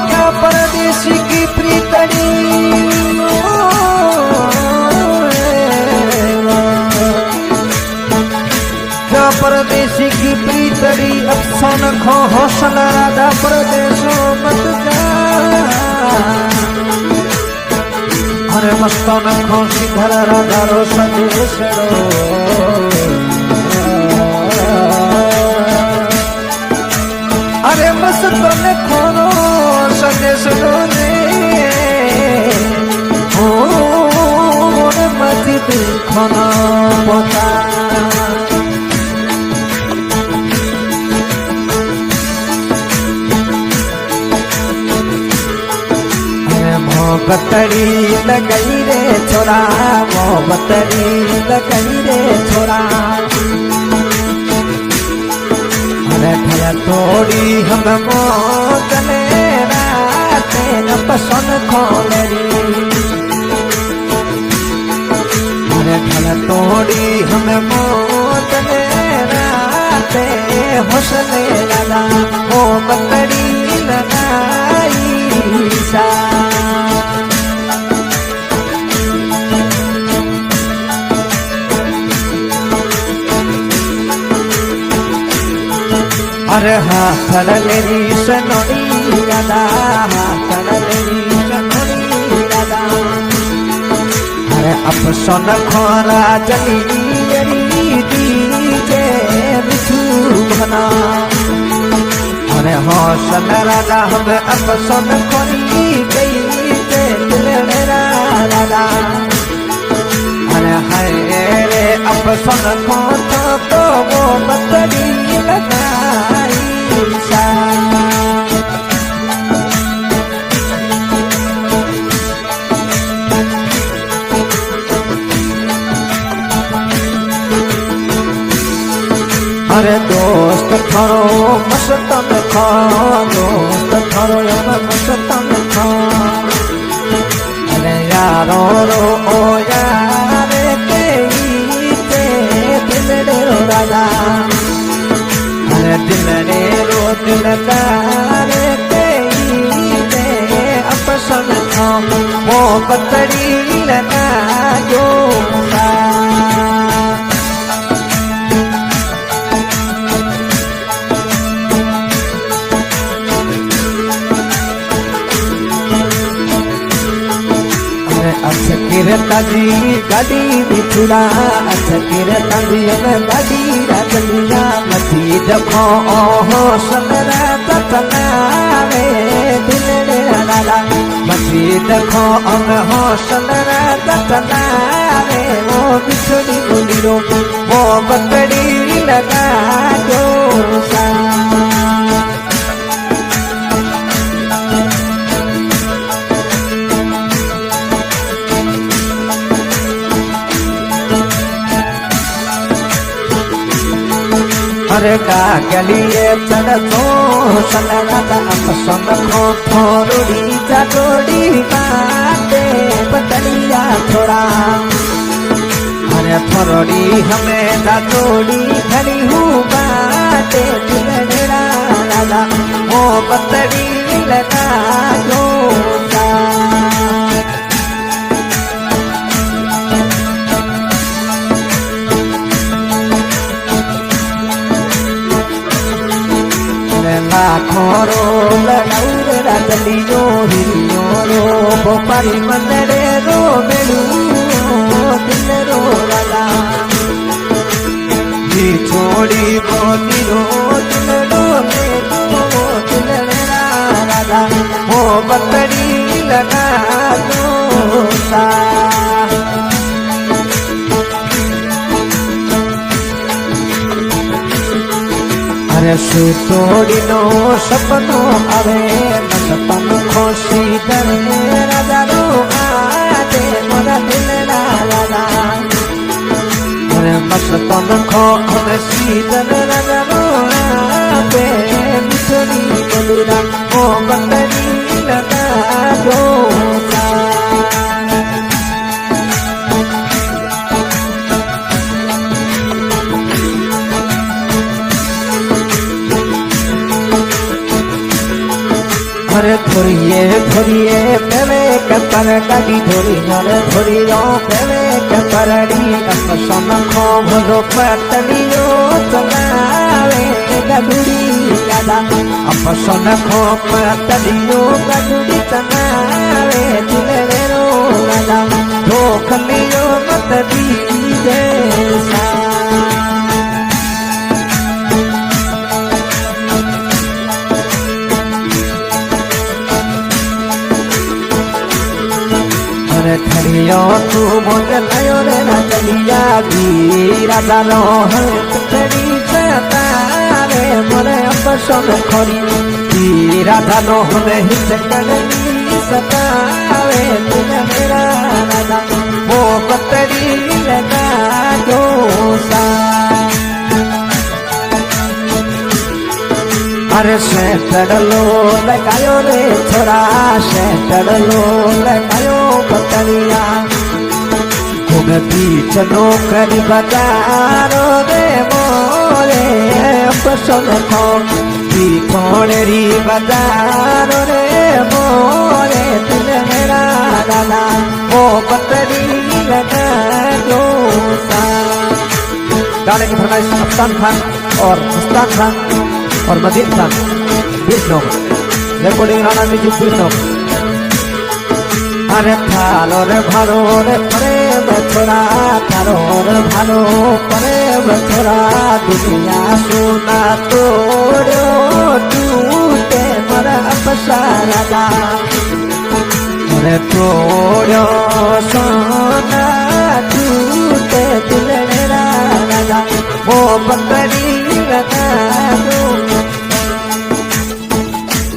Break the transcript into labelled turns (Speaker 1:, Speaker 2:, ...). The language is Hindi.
Speaker 1: क्या परदेसी की प्रीतड़ी परदेसी की प्रीतड़ी अफसान खो हौसला राधा परदेशों मत जा अरे मस्तान खो सीधर राधा रो संदेश अरे मस्तान खो रो संदेश रे हो मस्जिद खाना पोता मोहब्बतड़ी लगई रे छोरा मोहब्बतड़ी लगई रे छोरा अरे भला थोड़ी हम मोतले राते न पसंद खोलरी अरे भला थोड़ी हम मोतले राते हौसले लगा मोहब्बतड़ी लगाई सा अरे हाँ थड़लेरी सनोड़ी राधा हाँ थड़लेरी सनोड़ी राधा अरे अफसन खोरा जली जरी दीजे मिठू बना अरे हौसल राधा हम अफसन खोरी गई ते दिलड़ा राधा अरे हाय रे अफसन खो तो वो बतड़ी लगाई सा अरे दोस्त थारो मस्तन खा दोस्त थारो मस्तन खा अरे यारो रो ओ यार ते दिलड़े रो राधा अरे दिलड़े रो दिलदार ते अपसन खा वो बतड़ी लगा जो ताजी गाड़ी बिछुड़ा अच्छा ताजी में गाड़ी राजलिया मची देखो ओहो सनरा ततना रे दिलड़े राला मची देखो हम हो सनरा ततना रे वो बिछुड़ी गुलिरो वो बतड़ी लगा जो सा अरे का गलिए चढ़तो सलगा अपसन खो थोड़ी चटोड़ी बाते बतलिया थोड़ा अरे थोड़ी हमें चटोड़ी खड़ी हूँ बाते दिलड़ा लाला वो बतड़ी लगा जो खोरो लड़ाउर राजलियो हिरियो रो बोपारी मंदरे रो बेड़ू दिल रो राला जी छोड़ी बोती रो दिल रो दिल राला वो बतड़ी लगा दो सा अरे सुतोड़ी नो सपनो आवे मस्तन खोसी दरे राजा रो आजे मोरा दिल राला अरे मस्तन खोसी दरे राजा रो आजे बिछड़ी बोलूरा वो बंदरी लगा जो सा धोरिए पेवे कतर गाड़ी धोरी नरे धोरी रो पेवे कतरड़ी अपसन खो भरो पतलियो चलावे गदुड़ी गादा अपसन खो पतलियो गदुड़ी चलावे दिले रो गादा धोखलियो मत दीजे सा ठरियो तू बोलायो रे ना चलिया भी राजा रो हरी सतारे मोरे अपसन खरी भी राजा रो हरी सकड़ी सतावे तुम मेरा राजा वो पतरी लगा दोसा अरे शेटड़लो लगायो रे छोरा शेटड़लो लगायो पतरिया घूमती चलो करी बजारो रे मोरे पसंद खो खोड़ेरी बजारो रे मोरे दिल मेरा लाला वो पतरी लगा दो सा। गाने की फरमाइश अफसान खान और मुस्तान खान और मजीद खान विष्णु रेकॉर्डिंग राणा म्यूजिक विष्णु। अरे थालो रे भालो रे प्रेम छोरा थालो रे भालो प्रेम छोरा दुनिया सोना तोड़ो टूटे मरा बसारा अरे तोड़ो सोना टूटे दिल मेरा वो बकरी